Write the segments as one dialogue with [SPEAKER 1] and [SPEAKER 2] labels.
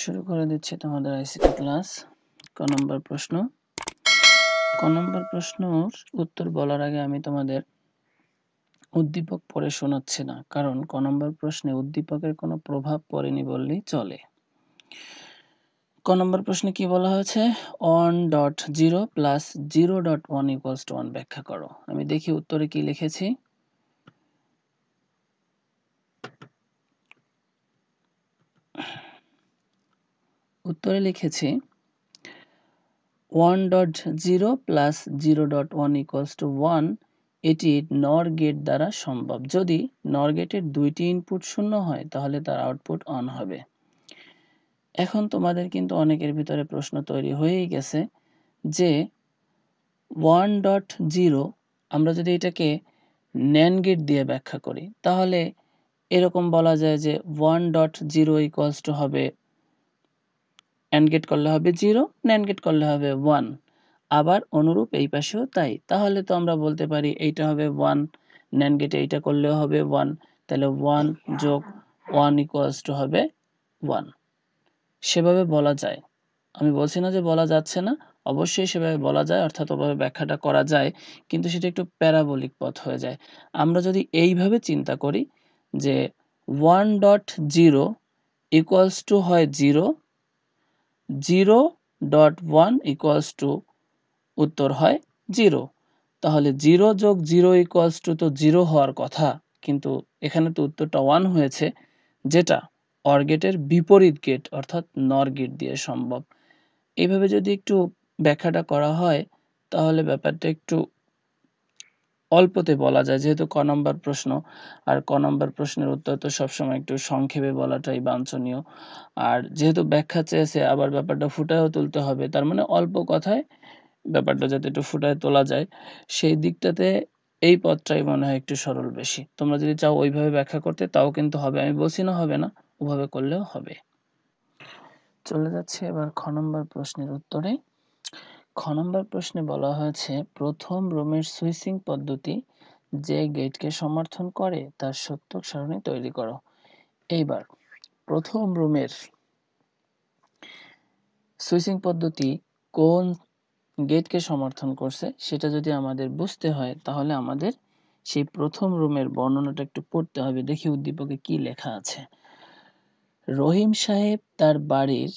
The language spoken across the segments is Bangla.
[SPEAKER 1] শুরু করে দিচ্ছি তোমাদের আইসিটি ক্লাস। ক নম্বর প্রশ্ন। ক নম্বর প্রশ্নর উত্তর বলার আগে আমি তোমাদের উদ্দীপক পড়ে শোনাচ্ছি না, কারণ ক নম্বর প্রশ্নে উদ্দীপকের কোনো প্রভাব পড়েনি বললেই চলে। ক নম্বর প্রশ্নে কি বলা হয়েছে? 1.0 প্লাস 0.1 ইকুয়ালস টু 1 ব্যাখ্যা করো। আমি দেখি উত্তরে কি লিখেছি। উত্তরে লিখেছি 1.0 প্লাস 0.1 ইকুয়ালস টু 1, এটি নর গেট দ্বারা সম্ভব। যদি নর গেটের দুইটি ইনপুট শূন্য হয় তাহলে তার আউটপুট অন হবে। এখন তোমাদের কিন্তু অনেকের ভিতরে প্রশ্ন তৈরি হয়েই গেছে যে 1.0 আমরা যদি এটাকে ন্যান্ড গেট দিয়ে ব্যাখ্যা করি তাহলে এরকম বলা যায় যে 1.0 ইকুয়ালস টু হবে, অ্যান্ড গেট করলে হবে 0, ন্যান্ড গেট করলে হবে 1। আবার অনুরূপ এই পাশেও তাই। তাহলে তো আমরা বলতে পারি এইটা হবে 1, ন্যান্ড গেটে এইটা করলেও হবে 1, তাহলে 1 যোগ 1 ইকুয়ালস টু হবে 1। সেভাবে বলা যায়, আমি বলছি না যে বলা যাচ্ছে না, অবশ্যই সেভাবে বলা যায়, অর্থাৎ ওভাবে ব্যাখ্যাটা করা যায়, কিন্তু সেটা একটু প্যারাবোলিক পথ হয়ে যায়। আমরা যদি এইভাবে চিন্তা করি যে 1.0 ইকুয়ালস টু হয় 0, 0.1 ইকুয়ালস টু উত্তর হয় 0, তাহলে 0 যোগ 0 ইকুয়ালস টু তো 0 হওয়ার কথা, কিন্তু এখানে তো উত্তরটা 1 হয়েছে, যেটা অর গেটের বিপরীত গেট অর্থাৎ নর গেট দিয়ে সম্ভব। এইভাবে যদি একটু ব্যাখ্যাটা করা হয় তাহলে ব্যাপারটা একটু অল্পতে বলা যায়, যেহেতু ক নম্বর প্রশ্ন, আর ক নম্বর প্রশ্নের উত্তর তো সবসময় একটু সংক্ষেপে বলাটাই বাঞ্ছনীয়। আর যেহেতু ব্যাখ্যা চেয়েছে, আবার ব্যাপারটা ফুটায়ও তুলতে হবে, তার মানে অল্প কথায় ব্যাপারটা যাতে একটু ফুটায় তোলা যায়, সেই দিকটাতে এই পথটাই মনে হয় একটু সরল বেশি। তোমরা যদি চাও ওইভাবে ব্যাখ্যা করতে তাও কিন্তু হবে, আমি বলছি না হবে না, ওভাবে করলেও হবে। চলে যাচ্ছে এবার খ নম্বর প্রশ্নের উত্তরে। খ নম্বর প্রশ্নে বলা হয়েছে প্রথম রোমের সুইচিং পদ্ধতি যে গেটকে সমর্থন করে তার সত্যক সারণী তৈরি করো। এইবার প্রথম রোমের সুইচিং পদ্ধতি কোন গেটকে সমর্থন করছে সেটা যদি আমাদের বুঝতে হয় তাহলে আমাদের সেই প্রথম রুমের বর্ণনাটা একটু পড়তে হবে। দেখি উদ্দীপকে কি লেখা আছে। রহিম সাহেব তার বাড়ির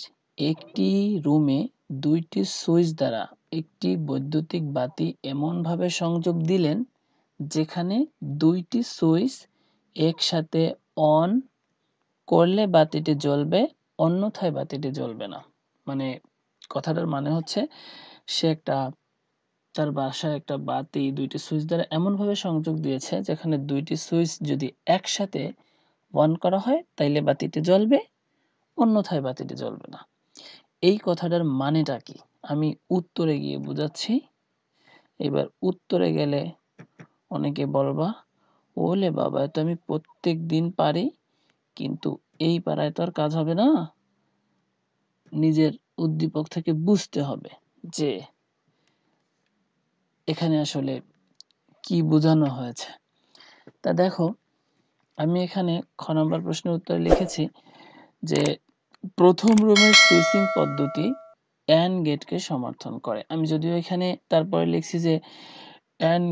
[SPEAKER 1] একটি রুমে দুইটি সুইচ দ্বারা একটি বৈদ্যুতিক বাতি এমনভাবে সংযোগ দিলেন যেখানে দুইটি সুইচ একসাথে অন করলে বাতিটি জ্বলবে, অন্যথায় বাতিটি জ্বলবে না। মানে কথাটার মানে হচ্ছে সে তার বাসায় একটা বাতি দুইটি সুইচ দ্বারা এমনভাবে সংযোগ দিয়েছে যেখানে দুইটি সুইচ যদি একসাথে অন করা হয় তাইলে বাতিটি জ্বলবে, অন্যথায় বাতিটি জ্বলবে না। এই কথাটার মানেটা কি আমি উত্তরে গিয়ে বুঝাচ্ছি। এবার উত্তরে গেলে অনেকে বলবা ওলে বাবা, তো আমি প্রত্যেক দিন পারি, কিন্তু এই পাড়ায় তো আর কাজ হবে না। নিজের উদ্দীপক থেকে বুঝতে হবে যে এখানে আসলে কি বোঝানো হয়েছে। তা দেখো, আমি এখানে খ নম্বর প্রশ্নের উত্তরে লিখেছি যে প্রথম রুমের সুইচিং পদ্ধতি অ্যান্ড গেটকে সমর্থন করে। আমি যদিও এখানে তারপরে লিখছি যে অ্যান্ড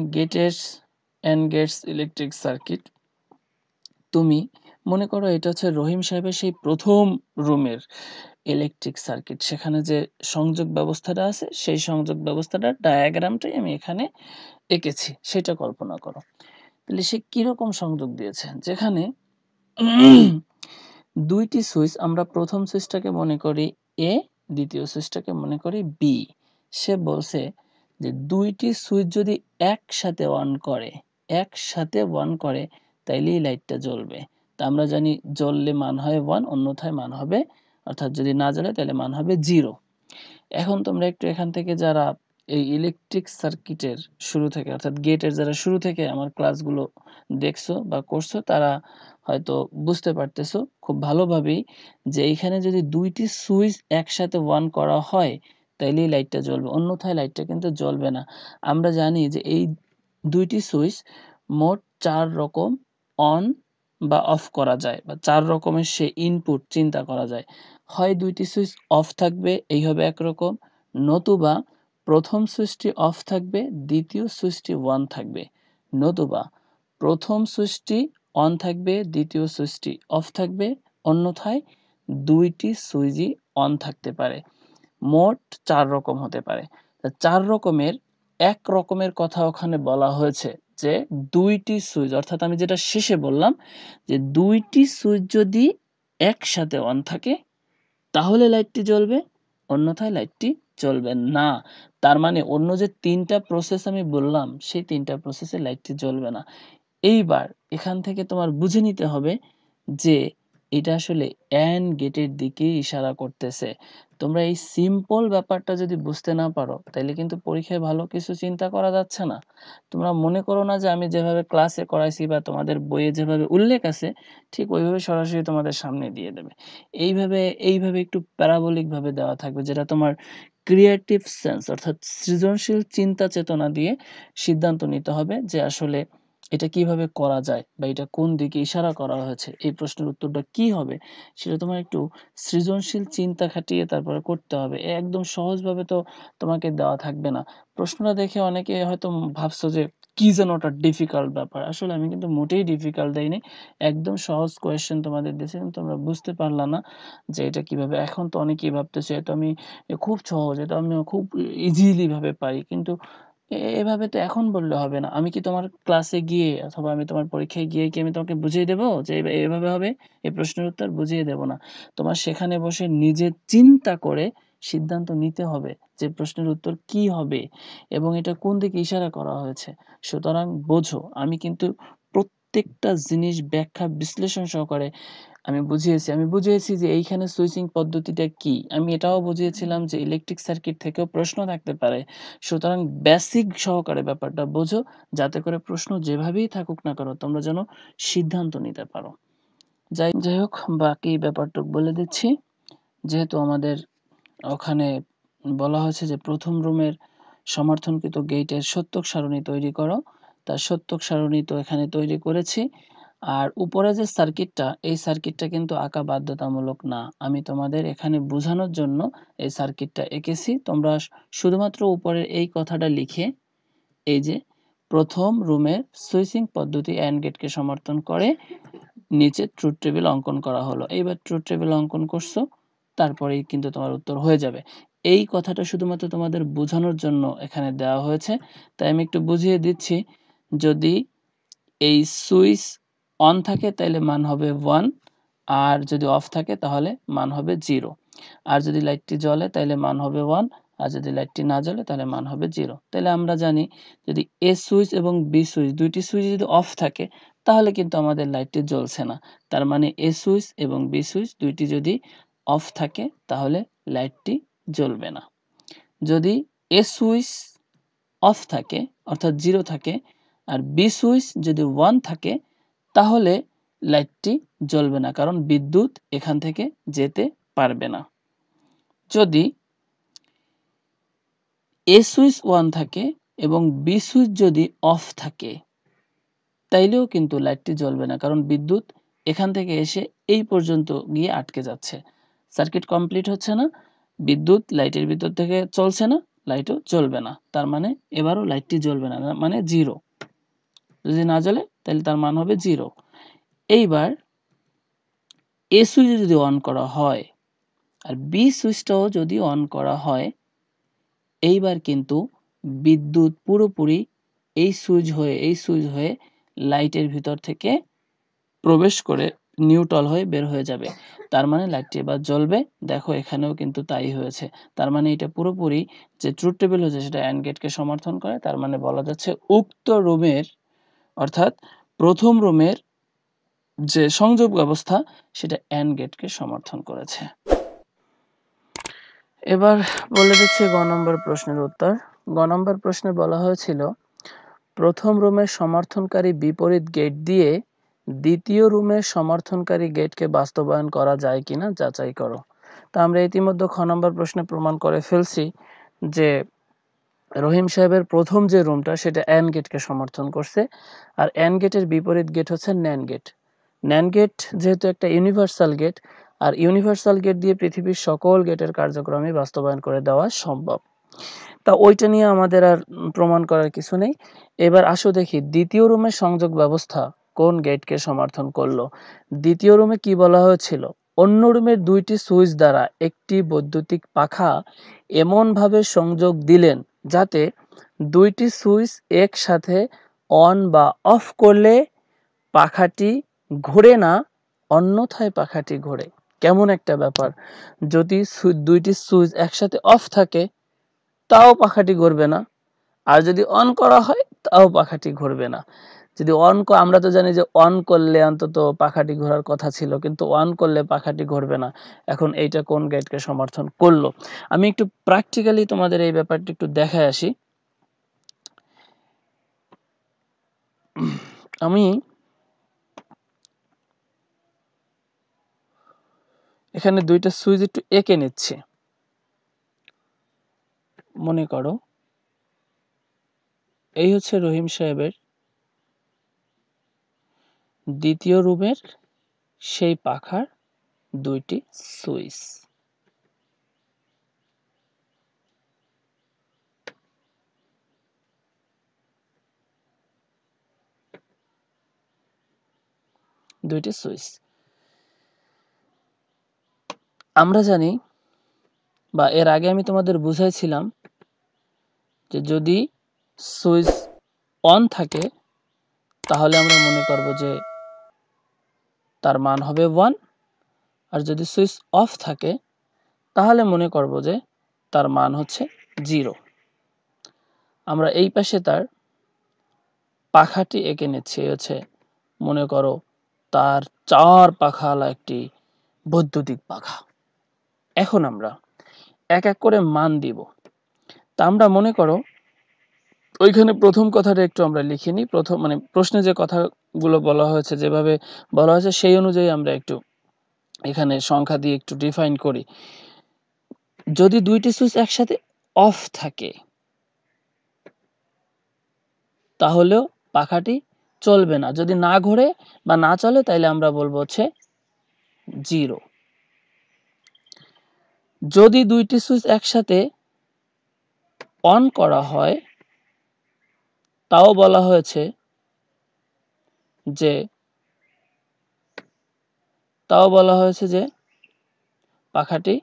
[SPEAKER 1] গেটস ইলেকট্রিক সার্কিট। তুমি মনে করো এটা হচ্ছে রহিম সাহেবের সেই প্রথম রুমের ইলেকট্রিক সার্কিট, সেখানে যে সংযোগ ব্যবস্থাটা আছে সেই সংযোগ ব্যবস্থাটার ডায়াগ্রামটাই আমি এখানে এঁকেছি, সেটা কল্পনা করো। তাহলে সে কিরকম সংযোগ দিয়েছে, যেখানে দুইটি সুইচ, আমরা প্রথম সুইচটাকে মনে করি এ, দ্বিতীয় সুইচটাকে মনে করি বি। সে বলছে যে দুইটি সুইচ যদি একসাথে অন করে তাইলেই লাইটটা জ্বলবে। তা আমরা জানি জ্বললে মান হয় 1, অন্যথায় মান হবে, অর্থাৎ যদি না জ্বলে তাহলে মান হবে 0। এখন তোমরা একটু এখান থেকে যারা এই ইলেকট্রিক সার্কিটের শুরু থেকে অর্থাৎ গেটের যারা শুরু থেকে আমার ক্লাসগুলো দেখছো বা করছো তারা হয়তো বুঝতে পারতেছো খুব ভালোভাবেই যে এইখানে যদি দুইটি সুইচ একসাথে অন করা হয় তাইলেই লাইটটা জ্বলবে, অন্যথায় লাইটটা কিন্তু জ্বলবে না। আমরা জানি যে এই দুইটি সুইচ মোট 4 রকম অন বা অফ করা যায়, বা 4 রকমের সে ইনপুট চিন্তা করা যায়। হয় দুইটি সুইচ অফ থাকবে, এই হবে একরকম, নতুবা প্রথম সুইচটি অফ থাকবে, দ্বিতীয় সুইচটি অন থাকবে, নতুবা প্রথম সুইচটি অন থাকবে, দ্বিতীয় সুইচটি অফ থাকবে, অন্যথায় দুইটি সুইচই অন থাকতে পারে। মোট 4 রকম হতে পারে। 4 রকমের এক রকমের কথা ওখানে বলা হয়েছে যে দুইটি সুইচ, অর্থাৎ আমি যেটা শেষে বললাম যে দুইটি সুইচ যদি একসাথে অন থাকে তাহলে লাইটটি জ্বলবে, অন্যথায় লাইটটি জ্বলবে না। তার মানে অন্য যে 3টা প্রসেস আমি বললাম সেই 3টা প্রসেসে লাইটটি জ্বলবে না। এইবার এখান থেকে তোমার বুঝে নিতে হবে যে এটা আসলে AND গেটের দিকে ইশারা করতেছে। তোমরা এই সিম্পল ব্যাপারটা যদি বুঝতে না পারো তাহলে কিন্তু পরীক্ষায় ভালো কিছু চিন্তা করা যাচ্ছে না। তোমরা মনে করো না যে আমি যেভাবে ক্লাসে করাইছি বা তোমাদের বইয়ে যেভাবে উল্লেখ আছে ঠিক ওইভাবে সরাসরি তোমাদের সামনে দিয়ে দেবে। এইভাবে একটু প্যারাবোলিক ভাবে দেওয়া থাকবে, যেটা তোমার ক্রিয়েটিভ সেন্স অর্থাৎ সৃজনশীল চিন্তা চেতনা দিয়ে সিদ্ধান্ত নিতে হবে যে আসলে এটা কিভাবে করা যায় বা এটা কোন দিকে ইশারা করা হয়েছে, এই প্রশ্নের উত্তরটা কি হবে সেটা তোমার একটু সৃজনশীল চিন্তা খাটিয়ে তারপরে করতে হবে। একদম সহজভাবে তো তোমাকে দেওয়া থাকবে না। প্রশ্নটা দেখে অনেকে হয়তো ভাবছো যে কি যেন ওটা ডিফিকাল্ট ব্যাপার, আসলে আমি কিন্তু মোটেই ডিফিকাল্ট দেইনি, একদম সহজ কোয়েশ্চেন তোমাদের দিয়েছি, কিন্তু তোমরা বুঝতে পারলা না যে এটা কিভাবে। এখন তো অনেকেই ভাবতেছে এটা আমি খুব সহজ, এটা আমি খুব ইজিলি ভাবে পারি, কিন্তু এভাবে তো এখন বললে হবে না। আমি কি তোমার ক্লাসে গিয়ে অথবা আমি তোমার পরীক্ষায় গিয়ে কি আমি তোমাকে বুঝিয়ে দেব যে এভাবে হবে? এই প্রশ্নের উত্তর বুঝিয়ে দেব না। তোমার সেখানে বসে নিজে চিন্তা করে সিদ্ধান্ত নিতে হবে যে প্রশ্নের উত্তর কি হবে এবং এটা কোন দিকে ইশারা করা হয়েছে। সুতরাং বোঝো, আমি কিন্তু প্রত্যেকটা জিনিস ব্যাখ্যা বিশ্লেষণ সহকারে আমি বুঝিয়েছি যে এইখানে সুইচিং পদ্ধতিটা কি। আমি এটাও বুঝিয়েছিলাম যে ইলেকট্রিক সার্কিট থেকেও প্রশ্ন থাকতে পারে। সুতরাং বেসিক সহকারে ব্যাপারটা বোঝো, যাতে করে প্রশ্ন যেভাবেই থাকুক না কেন তোমরা যেন সিদ্ধান্ত নিতে পারো। যাই হোক, বাকি ব্যাপারটুকু বলে দিচ্ছি। যেহেতু আমাদের ওখানে বলা হয়েছে যে প্রথম রুমের সমর্থনকৃত গেটের সত্যক সারণী তৈরি করো, তার সত্যক সারণী তো এখানে তৈরি করেছি। আর উপরে যে সার্কিটটা, এই সার্কিটটা কিন্তু আঁকা বাধ্যতামূলক না, আমি তোমাদের এখানে বোঝানোর জন্য এই সার্কিটটা এঁকেছি। তোমরা শুধুমাত্র উপরের এই কথাটা লিখে, এই যে প্রথম রুমের সুইচিং পদ্ধতি AND গেটকে সমর্থন করে, নিচে ট্রুথ টেবিল অঙ্কন করা হলো। এইবার ট্রুথ টেবিল অঙ্কন করছো, তারপরেই কিন্তু তোমার উত্তর হয়ে যাবে। এই কথাটা শুধুমাত্র তোমাদের বোঝানোর জন্য এখানে দেওয়া হয়েছে, তাই আমি একটু বুঝিয়ে দিচ্ছি। যদি এই সুইচ অন থাকে তাহলে মান হবে 1, আর যদি অফ থাকে তাহলে মান হবে 0। আর যদি লাইটটি জ্বলে তাহলে মান হবে 1, আর যদি লাইটটি না জ্বলে তাহলে মান হবে 0। তাহলে আমরা জানি যদি এ সুইচ এবং বি সুইচ দুইটি সুইচ যদি অফ থাকে তাহলে কিন্তু আমাদের লাইটটি জ্বলছে না। তার মানে এ সুইচ এবং বি সুইচ দুইটি যদি অফ থাকে তাহলে লাইটটি জ্বলবে না। যদি এ সুইচ অফ থাকে অর্থাৎ 0 থাকে আর বি সুইচ যদি 1 থাকে তাহলে লাইটটি জ্বলবে না, কারণ বিদ্যুৎ এখান থেকে যেতে পারবে না। যদি এ সুইচ 1 থাকে এবং বি সুইচ যদি অফ থাকে তাইলেও কিন্তু লাইটটি জ্বলবে না, কারণ বিদ্যুৎ এখান থেকে এসে এই পর্যন্ত গিয়ে আটকে যাচ্ছে, সার্কিট কমপ্লিট হচ্ছে না, বিদ্যুৎ লাইটের ভিতর থেকে চলছে না, লাইটও জ্বলবে না। তার মানে এবারও লাইটটি জ্বলবে না, মানে 0। যদি না জ্বলে তাহলে তার মান হবে 0। এইবার এ সুইচ যদি অন করা হয় আর বি সুইচটাও যদি অন করা হয়, এইবার কিন্তু বিদ্যুৎ পুরোপুরি এই সুইচ হয়ে লাইটের ভিতর থেকে প্রবেশ করে নিউট্রাল হয়ে বের হয়ে যাবে। তার মানে লাইটটি এবার জ্বলবে। দেখো এখানেও কিন্তু তাই হয়েছে। তার মানে এটা পুরোপুরি যে ট্রুথ টেবিল হয়েছে সেটা AND গেটকে সমর্থন করে। তার মানে বলা যাচ্ছে উক্ত রুমের অর্থাৎ প্রথম রুমের যে সংযোগ ব্যবস্থা সেটা AND গেটকে সমর্থন করেছে। এবার বলে দিচ্ছি গ নম্বর প্রশ্নের উত্তর। গ নম্বর প্রশ্নে বলা হয়েছিল প্রথম রুমের সমর্থনকারী বিপরীত গেট দিয়ে দ্বিতীয় রুমের সমর্থনকারী গেটকে বাস্তবায়ন করা যায় কিনা যাচাই করো। তা আমরা ইতিমধ্যে খ নম্বর প্রশ্নে প্রমাণ করে ফেলছি যে রহিম সাহেবের প্রথম যে রুমটা সেটা AND গেটকে সমর্থন করছে, আর AND গেটের বিপরীত গেট হচ্ছে NAND গেট। NAND গেট যেহেতু একটা ইউনিভার্সাল গেট, আর ইউনিভার্সাল গেট দিয়ে পৃথিবীর সকল গেটের কার্যক্রমই বাস্তবায়ন করে দেওয়া সম্ভব। তা ওইটা নিয়ে আমাদের আর প্রমাণ করার কিছু নেই। এবার আসো দেখি দ্বিতীয় রুমের সংযোগ ব্যবস্থা কোন গেটকে সমর্থন করলো। দ্বিতীয় রুমে কি বলা হয়েছিল, অন্য রুমের দুইটি সুইচ দ্বারা একটি বৈদ্যুতিক পাখা এমনভাবে সংযোগ দিলেন যাতে দুইটি সুইচ একসাথে অন বা অফ করলে পাখাটি ঘোরে না, অন্যথায় পাখাটি ঘোরে। কেমন একটা ব্যাপার, যদি দুইটি সুইচ একসাথে অফ থাকে তাও পাখাটি ঘুরবে না, আর যদি অন করা হয় তাও পাখাটি ঘুরবে না। যদি আমরা তো জানি যে অন করলে অন্তত পাখাটি ঘোরার কথা ছিল, কিন্তু অন করলে পাখাটি ঘুরবে না। এখন এইটা কোন গেটকে সমর্থন করলো? আমি একটু প্র্যাকটিক্যালি তোমাদের এই ব্যাপারটা একটু দেখায় আসি। আমি এখানে দুইটা সুইচ একটু এঁকে নিচ্ছি। মনে করো এই হচ্ছে রহিম সাহেবের দ্বিতীয় রুমের সেই পাখার দুইটি সুইচ। দুইটি সুইচ আমরা জানি, বা এর আগে আমি তোমাদের বুঝাইছিলাম যে যদি সুইচ অন থাকে তাহলে আমরা মনে করব যে তার মান হবে 1, আর যদি সুইচ অফ থাকে তাহলে মনে করব যে তার মান হচ্ছে 0। আমরা এই পাশে তার পাখাটি এঁকে নিচ্ছি, হচ্ছে মনে করো তার 4 পাখাওয়ালা একটি বৈদ্যুতিক পাখা। এখন আমরা এক এক করে মান দিব। তা আমরা মনে করো ওইখানে প্রথম কথাটা একটু আমরা লিখে নিই। প্রথম মানে প্রশ্নে যে কথাগুলো বলা হয়েছে, যেভাবে বলা হয়েছে সেই অনুযায়ী আমরা একটু এখানে সংখ্যা দিয়ে একটু ডিফাইন করি। যদি দুইটি সুইচ একসাথে অফ থাকে তাহলেও পাখাটি চলবে না। যদি না ঘোরে বা না চলে তাহলে আমরা বলবো হচ্ছে 0। যদি দুইটি সুইচ একসাথে অন করা হয় তাও বলা হয়েছে যে পাখাটি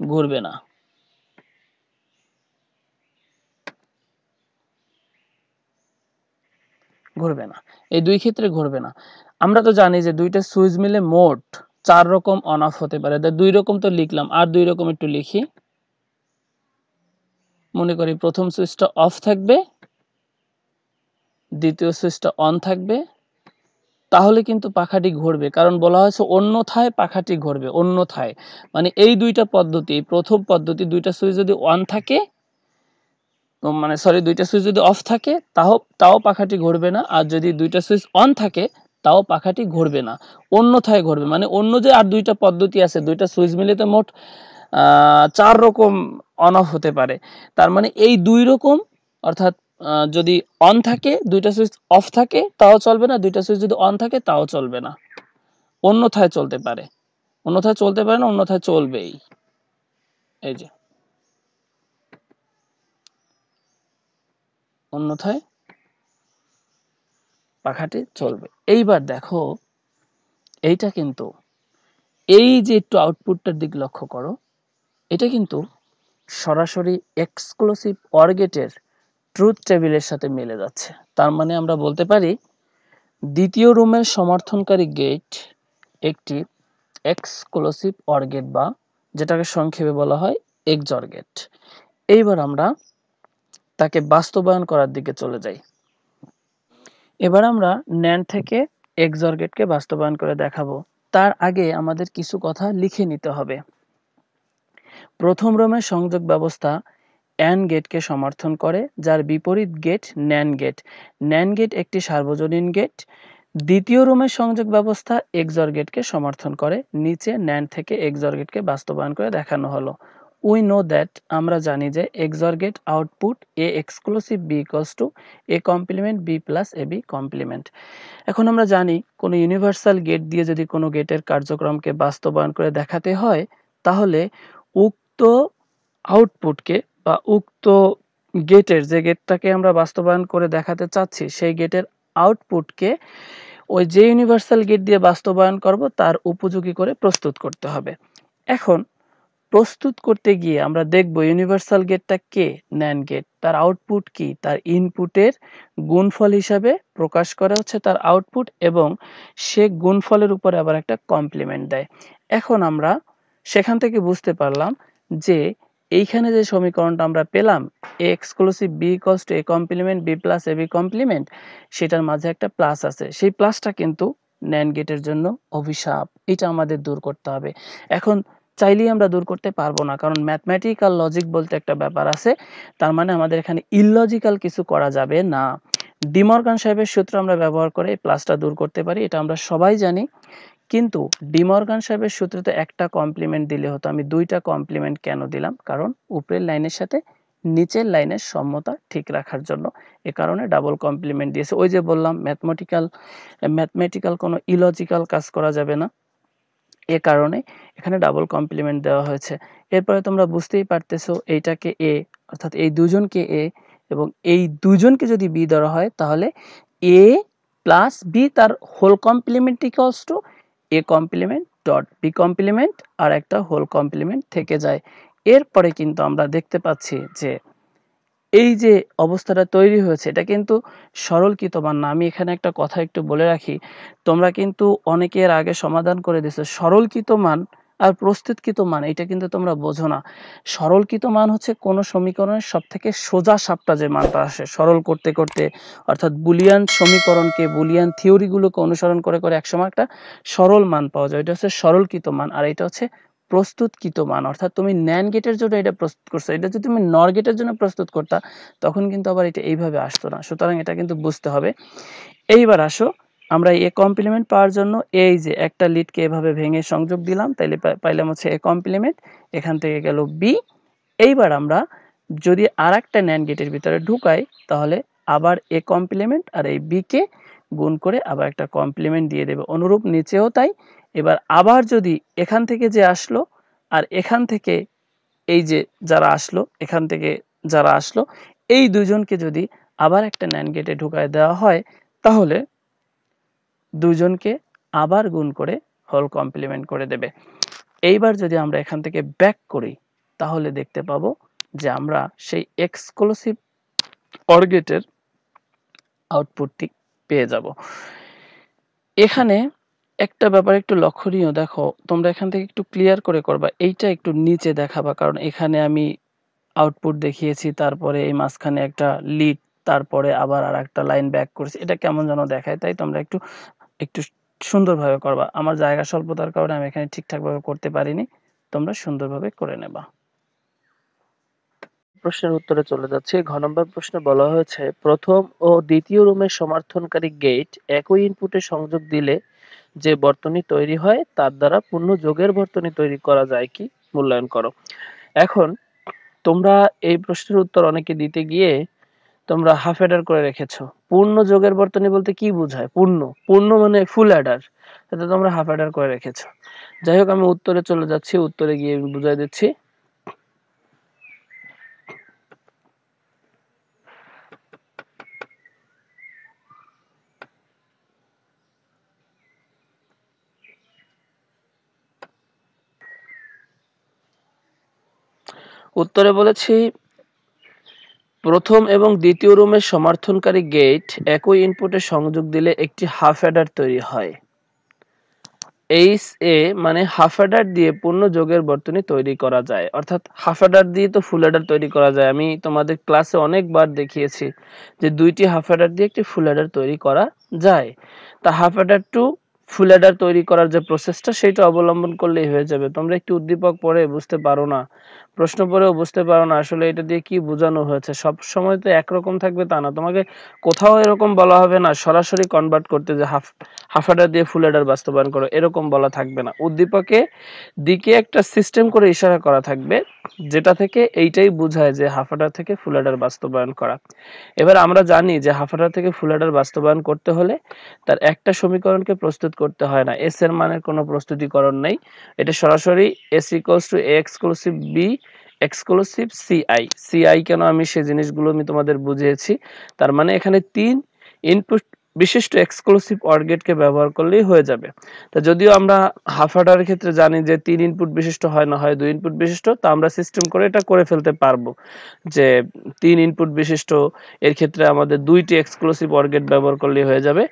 [SPEAKER 1] ঘুরবে না। এই দুই ক্ষেত্রে ঘুরবে না। আমরা তো জানি যে দুইটা সুইচ মিলে মোট 4 রকম অন অফ হতে পারে। 2 রকম তো লিখলাম, আর 2 রকম একটু লিখি। মনে করি প্রথম সুইচটা অফ থাকবে, দ্বিতীয় সুইচটা অন থাকবে, তাহলে কিন্তু পাখাটি ঘুরবে। কারণ বলা হয়েছে অন্যথায় পাখাটি ঘুরবে। অন্যথায় মানে এই দুইটা পদ্ধতি, প্রথম পদ্ধতি দুইটা সুইচ যদি অন থাকে, মানে সরি দুইটা সুইচ যদি অফ থাকে তাও পাখাটি ঘুরবে না, আর যদি দুইটা সুইচ অন থাকে তাও পাখাটি ঘুরবে না, অন্যথায় ঘুরবে। মানে অন্য যে আর দুইটা পদ্ধতি আছে, দুইটা সুইচ মিলে তো মোট 4 রকম অন অফ হতে পারে। তার মানে এই 2 রকম, অর্থাৎ যদি অন থাকে, দুইটা সুইচ অফ থাকে তাও চলবে না, দুইটা সুইচ যদি অন থাকে তাও চলবে না, অন্যথায় চলতে পারে। অন্যথায় চলতে পারে না, অন্যথায় চলবেই। এই যে অন্যথায় পাখাটি চলবে। এইবার দেখো এইটা কিন্তু, এই যে একটু আউটপুটটার দিক লক্ষ্য করো, এটা কিন্তু সরাসরি এক্সক্লুসিভ অর গেটের ট্রুথ টেবিলের সাথে মিলে যাচ্ছে। তার মানে আমরা বলতে পারি দ্বিতীয় রুমের সমর্থনকারী গেট একটি এক্সক্লুসিভ অর গেট, বা যেটাকে সংক্ষেপে বলা হয় এক্সঅর গেট। এইবার আমরা তাকে বাস্তবায়ন করার দিকে চলে যাই। এবার আমরা NAND থেকে এক্সঅর গেটকে বাস্তবায়ন করে দেখাবো। তার আগে আমাদের কিছু কথা লিখে নিতে হবে। প্রথম রুমের সংযোগ ব্যবস্থা AND গেটকে সমর্থন করে, যার বিপরীত gate NAND gate. NAND gate একটি সার্বজনীন গেট। দ্বিতীয় রুমের সংযোগ ব্যবস্থা এক্সঅর গেটকে সমর্থন করে। নিচে NAND থেকে এক্সঅর গেটকে বাস্তবায়ন করে দেখানো হলো। উই নো দ্যাট, আমরা জানি যে XOR gate output A exclusive B equals to A complement B plus AB complement. এখন আমরা জানি কোনো ইউনিভার্সাল গেট দিয়ে যদি কোনো গেটের কার্যক্রমকে বাস্তবায়ন করে দেখাতে হয়, তাহলে উক্ত আউটপুটকে বা উক্ত গেটের, যে গেটটাকে আমরা বাস্তবায়ন করে দেখাতে চাচ্ছি, সেই গেটের আউটপুটকে ওই যে ইউনিভার্সাল গেট দিয়ে বাস্তবায়ন করব তার উপযোগী করে প্রস্তুত করতে হবে। এখন প্রস্তুত করতে গিয়ে আমরা দেখব ইউনিভার্সাল গেটটা কে, ন্যান্ড গেট, তার আউটপুট কি, তার ইনপুটের গুণফল হিসাবে প্রকাশ করা হচ্ছে তার আউটপুট, এবং সে গুণফলের উপরে আবার একটা কমপ্লিমেন্ট দেয়। এখন আমরা সেখান থেকে বুঝতে পারলাম যে এইখানে যে সমীকরণটা আমরা পেলাম A exclusive B equals to A complement B plus AB complement, সেটার মাঝে একটা প্লাস আছে। সেই প্লাসটা কিন্তু ন্যান্ড গেটের জন্য অভিশাপ, এটা আমাদের দূর করতে হবে। এখন চাইলেই আমরা দূর করতে পারবো না, কারণ ম্যাথমেটিক্যাল লজিক বলতে একটা ব্যাপার আছে। তার মানে আমাদের এখানে ইললজিক্যাল কিছু করা যাবে না। ডিমর্গান সাহেবের সূত্র আমরা ব্যবহার করে এই প্লাসটা দূর করতে পারি, এটা আমরা সবাই জানি। কিন্তু ডিমর্গান সাহেবের সূত্রতে একটা কমপ্লিমেন্ট দিলে হতো, আমি দুইটা কমপ্লিমেন্ট কেন দিলাম? কারণ উপরের লাইনের সাথে নিচের লাইনের সমতা ঠিক রাখার জন্য, এ কারণে ডাবল কমপ্লিমেন্ট দিয়েছে। ওই যে বললাম ম্যাথমেটিক্যাল কোনো ইলজিক্যাল কাজ করা যাবে না, এ কারণে এখানে ডাবল কমপ্লিমেন্ট দেওয়া হয়েছে। এরপরে তোমরা বুঝতেই পারতেছো এইটাকে A, অর্থাৎ এই দুজনকে A এবং এই দুজনকে যদি B ধরা হয়, তাহলে A প্লাস B তার whole complement equals to A complement dot B complement আর একটা হোল কমপ্লিমেন্ট থেকে যায়। এরপরে কিন্তু আমরা দেখতে পাচ্ছি যে এই যে অবস্থাটা তৈরি হয়েছে, এটা কিন্তু সরলকৃত মান না। আমি এখানে একটা কথা একটু বলে রাখি, তোমরা কিন্তু অনেকের আগে সমাধান করে দিছো সরলকৃত মান আর প্রস্তুতকৃত মান, এটা কিন্তু তোমরা বোঝো না। সরলকৃত মান হচ্ছে কোন সমীকরণের সবথেকে সোজা সাপটা যে মানটা আসে সরল করতে করতে, অর্থাৎ বুলিয়ান সমীকরণকে, বুলিয়ান থিওরিগুলোকে অনুসরণ করে করে একসময় একটা সরল মান পাওয়া যায়, এটা হচ্ছে সরলকৃত মান। আর এটা হচ্ছে প্রস্তুতকৃত মান, অর্থাৎ তুমি ন্যান্ড গেটের জন্য এটা প্রস্তুত করছো, এটা যদি তুমি নর গেটের জন্য প্রস্তুত করতা তখন কিন্তু আবার এটা এইভাবে আসতো না। সুতরাং এটা কিন্তু বুঝতে হবে। এইবার আসো, আমরা A কমপ্লিমেন্ট পাওয়ার জন্য এই যে একটা লিডকে এভাবে ভেঙে সংযোগ দিলাম, তাইলে পাইলাম হচ্ছে A কমপ্লিমেন্ট, এখান থেকে গেল B। এইবার আমরা যদি আরেকটা ন্যান্ড গেটের ভিতরে ঢুকাই, তাহলে আবার A কমপ্লিমেন্ট আর এই B কে গুণ করে আবার একটা কমপ্লিমেন্ট দিয়ে দেবে, অনুরূপ নিচেও তাই। এবার আবার যদি এখান থেকে যে আসলো আর এখান থেকে এই যে যারা আসলো, এখান থেকে যারা আসলো, এই দুজনকে যদি আবার একটা ন্যান্ড গেটে ঢুকায় দেওয়া হয়, তাহলে দুজনকে আবার গুণ করে হোল কমপ্লিমেন্ট করে দেবে। এইবার যদি আমরা এখান থেকে ব্যাক করি, তাহলে দেখতে পাবো যে আমরা সেই এক্সক্লুসিভ অর গেটের আউটপুটটি পেয়ে যাব। এখানে একটা ব্যাপার একটু লক্ষণীয়, দেখো তোমরা এখান থেকে একটু ক্লিয়ার করে করবা, এইটা একটু নিচে দেখাবা, কারণ এখানে আমি আউটপুট দেখিয়েছি, তারপরে এই মাঝখানে একটা লিড, তারপরে আবার আর একটা লাইন ব্যাক করছি, এটা কেমন যেন দেখায়। তাই তোমরা একটু একটু সুন্দরভাবে করবা। আমার জায়গা স্বল্পতার কারণে আমি এখানে ঠিকঠাকভাবে করতে পারিনি, তোমরা সুন্দরভাবে করে নেবা। প্রশ্নের উত্তরে চলে যাচ্ছে। ঘ নম্বর প্রশ্নে বলা হয়েছে প্রথম ও দ্বিতীয় রুমের সমর্থনকারী গেট একই ইনপুটে সংযোগ দিলে যে বর্তনী তৈরি হয় তার দ্বারা পূর্ণ যোগের বর্তনী তৈরি করা যায় কি, মূল্যায়ন করো। এখন তোমরা এই প্রশ্নের উত্তর অনেকে দিতে গিয়ে তোমরা হাফ অ্যাডার করে রেখেছো। পূর্ণ যোগের বর্তনী বলতে কি বোঝায়? পূর্ণ, পূর্ণ মানে ফুল অ্যাডার, এটা তোমরা হাফ অ্যাডার করে রেখেছো। যাই হোক, আমি উত্তরে চলে যাচ্ছি, উত্তরে গিয়ে বুঝাই দিচ্ছি। উত্তরে বলেছি প্রথম এবং দ্বিতীয় রুমের সমর্থনকারী গেট একই ইনপুটে সংযোগ দিলে একটি হাফ অ্যাডার তৈরি হয়। HA মানে হাফ অ্যাডার দিয়ে পূর্ণ যোগের বর্তনী তৈরি করা যায়, অর্থাৎ হাফ অ্যাডার দিয়ে তো ফুল অ্যাডার তৈরি করা যায়। আমি তোমাদের ক্লাসে অনেকবার দেখিয়েছি যে দুইটি হাফ অ্যাডার দিয়ে একটি ফুল অ্যাডার তৈরি করা যায়। তা half adder to full adder তৈরি করার যে প্রসেসটা, সেটা অবলম্বন করলেই হয়ে যাবে। তোমরা একটু উদ্দীপক পড়ে বুঝতে পারো না, প্রশ্ন পড়েও বুঝতে পারো না আসলে এটা দিয়ে কি বোঝানো হয়েছে। সব সময় তো একরকম থাকবে তা না, তোমাকে কোথাও এরকম বলা হবে না সরাসরি কনভার্ট করতে যে হাফ অ্যাডার দিয়ে ফুল অ্যাডার বাস্তবায়ন করো, এরকম বলা থাকবে না। উদ্দীপকে দিকে একটা সিস্টেম করে ইশারা করা থাকবে,
[SPEAKER 2] যেটা থেকে এইটাই বোঝায় যে হাফ অ্যাডার থেকে ফুল অ্যাডার বাস্তবায়ন করা। এবার আমরা জানি যে হাফ অ্যাডার থেকে ফুল অ্যাডার বাস্তবায়ন করতে হলে তার একটা সমীকরণকে প্রস্তুত করতে হয় না, এস এর মানের কোনো প্রস্তুতিকরণ নেই, এটা সরাসরি S equals to A exclusive B exclusive CI. CI কেন আমি সেই জিনিসগুলো আমি তোমাদের বুঝিয়েছি। তার মানে এখানে 3 ইনপুট বিশিষ্ট এক্সক্লুসিভ অর গেটকে ব্যবহার করলেই হয়ে যাবে। তো যদিও আমরা হাফ অ্যাডারের ক্ষেত্রে জানি যে 3 ইনপুট বিশিষ্ট হয় না হয় 2 ইনপুট বিশিষ্ট, তা আমরা সিস্টেম করে এটা করে ফেলতে পারবো যে 3 ইনপুট বিশিষ্ট এর ক্ষেত্রে আমাদের 2টি এক্সক্লুসিভ অর গেট ব্যবহার করলেই হয়ে যাবে।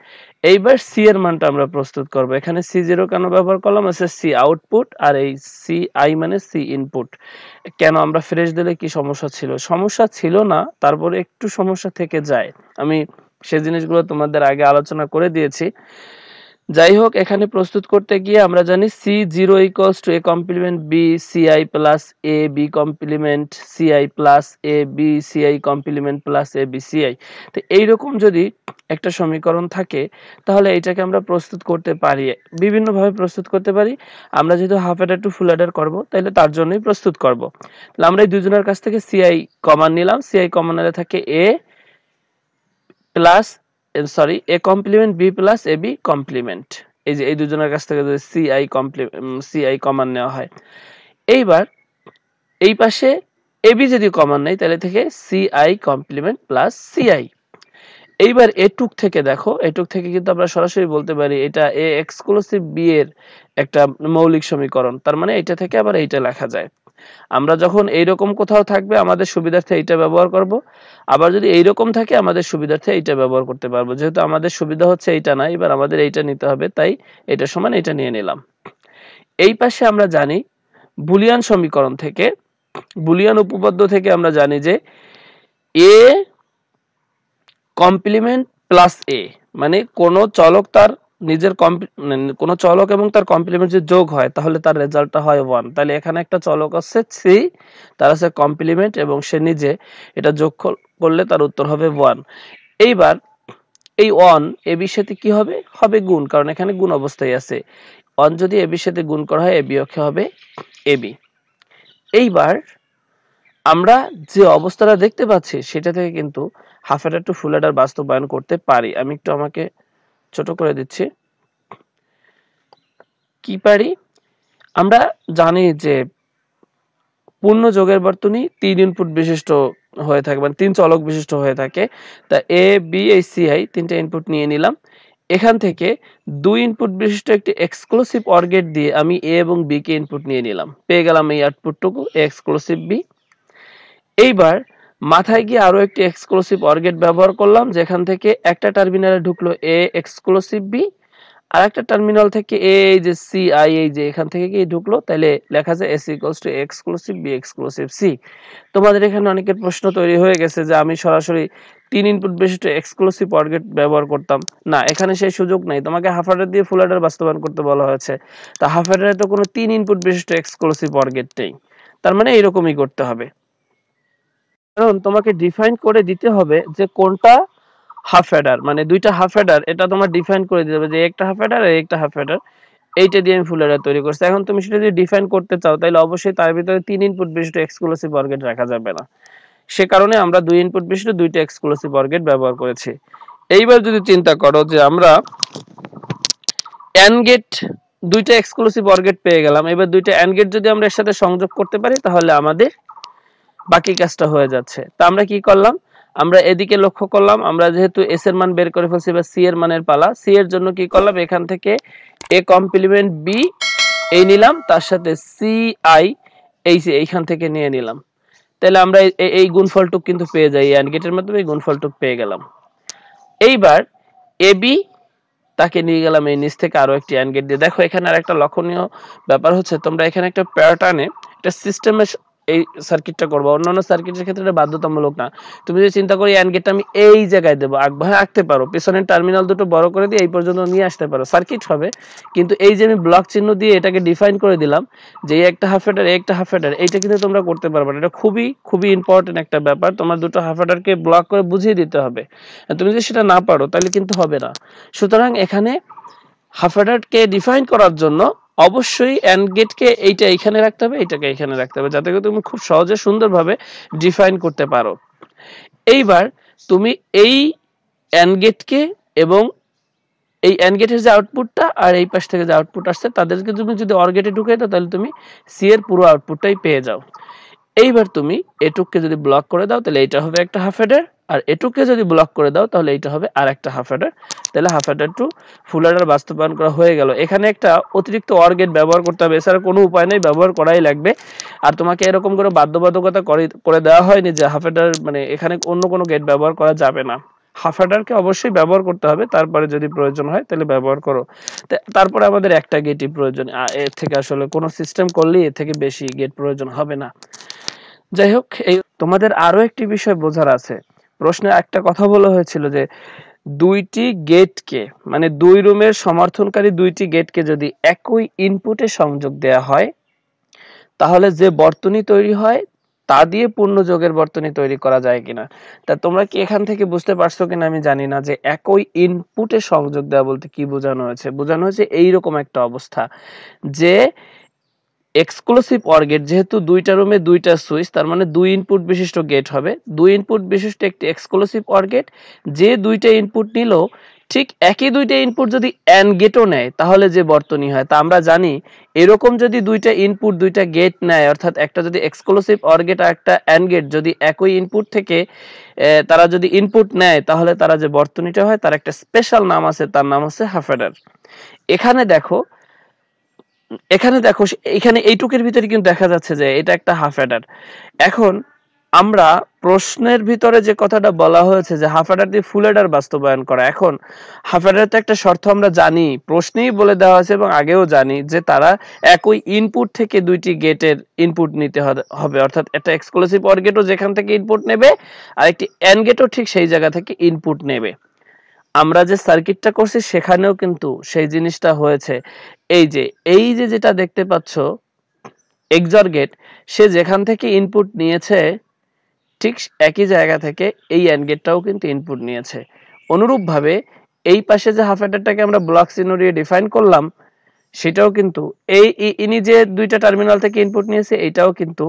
[SPEAKER 2] এইবার সি এর মানটা আমরা প্রস্তুত করব। এখানে C0 কেন ব্যবহার করলাম, আছে সি আউটপুট আর এই সি আই মানে সি ইনপুট। কেন আমরা ফ্রেশ দিলে কি সমস্যা ছিল? সমস্যা ছিল না, তারপরে একটু সমস্যা থেকে যায়, আমি সেই জিনিসগুলো তোমাদের আগে আলোচনা করে দিয়েছি। যাই হোক, এখানে প্রস্তুত করতে গিয়ে আমরা জানি C0 equals to a complement b ci plus a b complement ci plus a b ci complement plus a b ci। তো এইরকম যদি একটা সমীকরণ থাকে তাহলে এটাকে আমরা প্রস্তুত করতে পারি, বিভিন্নভাবে প্রস্তুত করতে পারি। আমরা যেহেতু half adder to full adder করব, তাহলে তার জন্যই প্রস্তুত করব। তাহলে আমরা এই দুজনের কাছ থেকে ci কমন নিলাম, ci কমন নিলে থাকে a plus a complement b plus ab complement. এই যে এই দুজনের কাছ থেকে যদি ci কমন নেওয়া হয়, এইবার এই পাশে ab যদি কমন নেই তাহলে থেকে ci কমপ্লিমেন্ট প্লাস ci। এইবার এটুক থেকে দেখো, এটুক থেকে কিন্তু আমরা সরাসরি বলতে পারি এটা a এক্সক্লুসিভ b এর একটা মৌলিক সমীকরণ। তার মানে এটা থেকে আবার এইটা লেখা যায়। আমরা যখন এইরকম কোথাও থাকবে আমাদের সুবিধার্থে এইটা ব্যবহার করব, আবার যদি এইরকম থাকে আমাদের সুবিধার্থে এইটা ব্যবহার করতে পারবো। যেহেতু আমাদের সুবিধা হচ্ছে এইটা না, এবার আমাদের এইটা নিতে হবে, তাই এটা সমান এইটা নিয়ে নিলাম। এই পাশে আমরা জানি বুলিয়ান সমীকরণ থেকে, বুলিয়ান উপপাদ্য থেকে আমরা জানি যে এ কমপ্লিমেন্ট প্লাস এ মানে কোন চলক তার নিজের কোন চলক এবং তার কমপ্লিমেন্ট যদি যোগ হয় তাহলে তার রেজাল্টটা হয় 1। তাহলে এখানে একটা চলক আছে 3, তার আছে কমপ্লিমেন্ট এবং সে নিজে, এটা যোগ করলে তার উত্তর হবে 1। এইবার এই 1 এ বির সাথে কি হবে, হবে গুণ, কারণ এখানে গুণ অবস্থায় আছে। 1 যদি এ বির সাথে গুণ করা হয় এ বিয়োগে হবে এবি। এইবার আমরা যে অবস্থাটা দেখতে পাচ্ছি সেটা থেকে কিন্তু half adder to full adder বাস্তবায়ন করতে পারি। আমি একটু আমাকে ছোট করে দিচ্ছি। কি পারি, আমরা জানি যে পূর্ণ যোগের বর্তনী 3 ইনপুট বিশিষ্ট হয়ে থাকে, মানে 3 চলক বিশিষ্ট হয়ে থাকে। তা এ বি এই সি আই 3টা ইনপুট নিয়ে নিলাম। এখান থেকে 2 ইনপুট বিশিষ্ট একটি এক্সক্লুসিভ অর গেট দিয়ে আমি এ এবং বি কে ইনপুট নিয়ে নিলাম, পেয়ে গেলাম এই আউটপুটটুকু এক্সক্লুসিভ বি। এইবার মাথায় গিয়ে আরো একটি এক্সক্লুসিভ অর গেট ব্যবহার করলাম, যেখান থেকে একটা টার্মিনালে ঢুকলো এ এক্সক্লুসিভ বি, আর একটা টার্মিনাল থেকে এই যে সি আই এই যে এখান থেকে কি ঢুকলো, তাহলে লেখা যায় S equals to exclusive B exclusive C. তোমাদের এখানে অনেকের প্রশ্ন তৈরি হয়ে গেছে যে আমি সরাসরি 3 ইনপুট বিশিষ্ট এক্সক্লুসিভ অর গেট ব্যবহার করতাম না, এখানে সেই সুযোগ নাই, তোমাকে হাফ অ্যাডার দিয়ে ফুল অ্যাডার বাস্তবায়ন করতে বলা হয়েছে। তা হাফ অ্যাডারে তো কোনো 3 ইনপুট বিশিষ্ট এক্সক্লুসিভ অর গেট নেই, তার মানে এরকমই করতে হবে। কারণ তোমাকে ডিফাইন করে দিতে হবে যে কোনটা হাফ অ্যাডার, মানে দুইটা হাফ অ্যাডার, এটা তোমার ডিফাইন করে দিতে হবে যে একটা হাফ অ্যাডার আর একটা হাফ অ্যাডার, এইটা দিয়ে আমি ফুল অ্যাডার তৈরি করছি। এখন তুমি সেটা যদি ডিফাইন করতে চাও তাহলে অবশ্যই তার ভিতরে 3 ইনপুট বিশিষ্ট এক্সক্লুসিভ অর গেট রাখা যাবে না, সে কারণে আমরা 2 ইনপুট বিশিষ্ট দুইটা এক্সক্লুসিভ অর গেট ব্যবহার করেছি। এইবার যদি চিন্তা করো যে আমরা অ্যান্ড গেট দুইটা এক্সক্লুসিভ অর গেট পেয়ে গেলাম, এবার দুইটা অ্যান্ড গেট যদি আমরা এর সাথে সংযোগ করতে পারি তাহলে আমাদের বাকি কাজটা হয়ে যাচ্ছে। তা আমরা কি করলাম, আমরা এদিকে লক্ষ্য করলাম, আমরা যেহেতু এস এর মান বের করে ফেলছি বা সি এর মানের পালা, সি এর জন্য কি করলাম, এখান থেকে এ কমপ্লিমেন্ট বি এই নিলাম, তার সাথে সি আই এই এইখান থেকে নিয়ে নিলাম, তাহলে আমরা এই গুণফলটুক কিন্তু পেয়ে যাই, অ্যান্ড গেটের মাধ্যমে এই গুণফলটুক পেয়ে গেলাম। এইবার এ বি তাকে নিয়ে গেলাম এই নিচ থেকে আরো একটি অ্যান্ড গেট দিয়ে। দেখো এখানে আর একটা লক্ষণীয় ব্যাপার হচ্ছে, তোমরা এখানে একটা প্যাটার্নে একটা সিস্টেমে এই সার্কিটটা করবো, অন্যান্য সার্কিটের ক্ষেত্রে এটা বাধ্যতামূলক না। তুমি যদি চিন্তা করি অ্যান্ড গেটটা আমি এই জায়গায় দেবো, আগে আঁকতে পারো, পেছনের টার্মিনাল দুটো বড় করে দিয়ে এই পর্যন্ত নিয়ে আসতে পারো, সার্কিট হবে। কিন্তু এই যে আমি ব্লক চিহ্ন দিয়ে এটাকে ডিফাইন করে দিলাম যে এই একটা হাফ অ্যাডার একটা হাফ অ্যাডার, এইটা কিন্তু তোমরা করতে পারবে না। এটা খুবই খুবই ইম্পর্টেন্ট একটা ব্যাপার, তোমার দুটো হাফ অ্যাডারকে ব্লক করে বুঝিয়ে দিতে হবে। তুমি যদি সেটা না পারো তাহলে কিন্তু হবে না। সুতরাং এখানে হাফ অ্যাডারকে ডিফাইন করার জন্য অবশ্যই এন্ড গেটকে এইটা এখানে রাখতে হবে, এইটাকে এখানে রাখতে হবে, যাতে করে তুমি খুব সহজে সুন্দরভাবে ডিফাইন করতে পারো। এইবার তুমি এই এন্ড গেটকে এবং এই এন্ড গেটের যে আউটপুটটা আর এই পাশ থেকে যে আউটপুট আসছে তাদেরকে তুমি যদি অর গেটে ঢুকাই দাও তাহলে তুমি সি এর পুরো আউটপুটটাই পেয়ে যাও। এইবার তুমি এটুককে যদি ব্লক করে দাও তাহলে এটা হবে একটা হাফ অ্যাডার, আর এটুককে যদি ব্লক করে দাও তাহলে এটা হবে আর একটা হাফ অ্যাডার। তাহলে half adder to full adder বাস্তবায়ন করা হয়ে গেল। এখানে একটা অতিরিক্ত অর গেট ব্যবহার করতে হবে, এছাড়া কোনো উপায় নেই, ব্যবহার করাই লাগবে। আর তোমাকে এরকম করে বাধ্যবাধকতা করে দেওয়া হয়নি যে হাফ অ্যাডার মানে এখানে অন্য কোনো গেট ব্যবহার করা যাবে না। হাফ অ্যাডারকে অবশ্যই ব্যবহার করতে হবে, তারপরে যদি প্রয়োজন হয় তাহলে ব্যবহার করো। তারপরে আমাদের একটা গেটই প্রয়োজন, এর থেকে আসলে কোনো সিস্টেম করলেই এর থেকে বেশি গেট প্রয়োজন হবে না। যাই হোক, এই তোমাদের আরো একটি বিষয় বোঝার আছে। প্রশ্নে একটা কথা বলা হয়েছিল যে দুইটি গেটকে মানে দুই রুমের সমর্থনকারী দুইটি গেটকে যদি একই ইনপুটে সংযোগ দেয়া হয় তাহলে যে বর্তনী তৈরি হয় তা দিয়ে পূর্ণ যোগের বর্তনী তৈরি করা যায় কিনা। তা তোমরা কি এখান থেকে বুঝতে পারছো কিনা আমি জানি না যে একই ইনপুটে সংযোগ দেওয়া বলতে কি বোঝানো হয়েছে। বোঝানো হয়েছে এইরকম একটা অবস্থা যে এক্সক্লুসিভ অর গেট, যেহেতু দুইটা রুমে দুইটা সুইচ, তার মানে দুই ইনপুট বিশিষ্ট গেট হবে। দুই ইনপুট বিশিষ্ট একটি এক্সক্লুসিভ অর গেট, যে দুইটা ইনপুট নিল ঠিক একই দুইটা ইনপুট যদি এন্ড গেটও নেয় তাহলে যে বর্তনী হয় তা আমরা জানি। এরকম যদি দুইটা ইনপুট দুইটা গেট নেয়, অর্থাৎ একটা যদি এক্সক্লুসিভ অর গেট আর একটা এন্ড গেট যদি একই ইনপুট থেকে তারা যদি ইনপুট নেয় তাহলে তারা যে বর্তনীটা হয় তার একটা স্পেশাল নাম আছে, তার নাম হচ্ছে হাফ অ্যাডার। এখানে দেখো এখানে এইটুকের ভিতরে কিন্তু দেখা যাচ্ছে যে এটা একটা হাফ অ্যাডার। এখন আমরা প্রশ্নের ভিতরে যে কথাটা বলা হয়েছে যে হাফ অ্যাডার দিয়ে ফুল অ্যাডার বাস্তবায়ন করা, এখন হাফ অ্যাডার তো একটা শর্ত আমরা জানি, প্রশ্নেই বলে দেওয়া হয়েছে এবং আগেও জানি যে তারা একই ইনপুট থেকে দুইটি গেটের ইনপুট নিতে হবে, অর্থাৎ একটা এক্সক্লুসিভ অর গেটও যেখান থেকে ইনপুট নেবে আর একটি এন্ড গেটও ঠিক সেই জায়গা থেকে ইনপুট নেবে। আমরা যে সার্কিটটা করছি সেখানেও কিন্তু সেই জিনিসটা হয়েছে। এই যে যেটা দেখতে পাচ্ছ এক্সঅর গেট, সে যেখান থেকে ইনপুট নিয়েছে ঠিক একই জায়গা থেকে এই এন্ড গেটটাও কিন্তু ইনপুট নিয়েছে। অনুরূপভাবে এই পাশে যে হাফ অ্যাডারটাকে আমরা ব্লক চিহ্ন দিয়ে ডিফাইন করলাম সেটাও কিন্তু ইনি যে দুইটা টার্মিনাল থেকে ইনপুট নিয়েছে এইটাও কিন্তু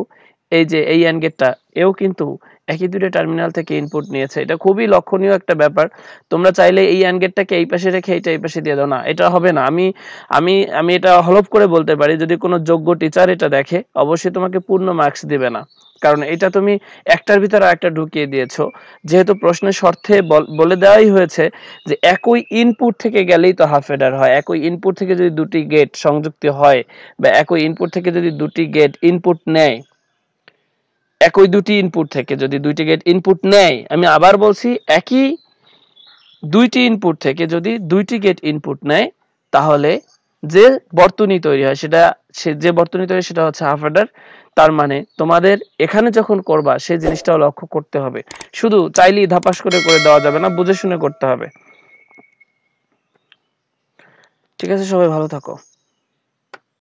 [SPEAKER 2] এই যে এই এন্ড গেটটা এও কিন্তু একই দুইটা টার্মিনাল থেকে ইনপুট নিয়েছে। এটা খুবই লক্ষণীয় একটা ব্যাপার। তোমরা চাইলে এই এন্ড গেটটাকে এই পাশে রেখে এইটা এই পাশে দিয়ে দাও, না এটা হবে না। আমি আমি আমি এটা হলফ করে বলতে পারি, যদি কোনো যোগ্য টিচার এটা দেখে অবশ্যই তোমাকে পূর্ণ মার্কস দিবে না, কারণ এটা তুমি একটার ভিতরে আরেকটা ঢুকিয়ে দিয়েছো। যেহেতু প্রশ্নের শর্তে বলে দেওয়াই হয়েছে যে একই ইনপুট থেকে গেলেই তো হাফ অ্যাডার হয়। একই ইনপুট থেকে যদি দুটি গেট সংযুক্ত হয় বা একই ইনপুট থেকে যদি দুটি গেট ইনপুট নেয়, একই দুটি ইনপুট থেকে যদি দুইটি গেট ইনপুট নেয়, আমি আবার বলছি একই দুইটি ইনপুট থেকে যদি দুইটি গেট ইনপুট নেয় তাহলে যে বর্তনী তৈরি হয় যে বর্তনী তৈরি সেটা হচ্ছে হাফ অ্যাডার। তার মানে তোমাদের এখানে যখন করবা সেই জিনিসটাও লক্ষ্য করতে হবে, শুধু চাইলেই ধাপাস করে দেওয়া যাবে না, বুঝে শুনে করতে হবে। ঠিক আছে, সবাই ভালো থাকো।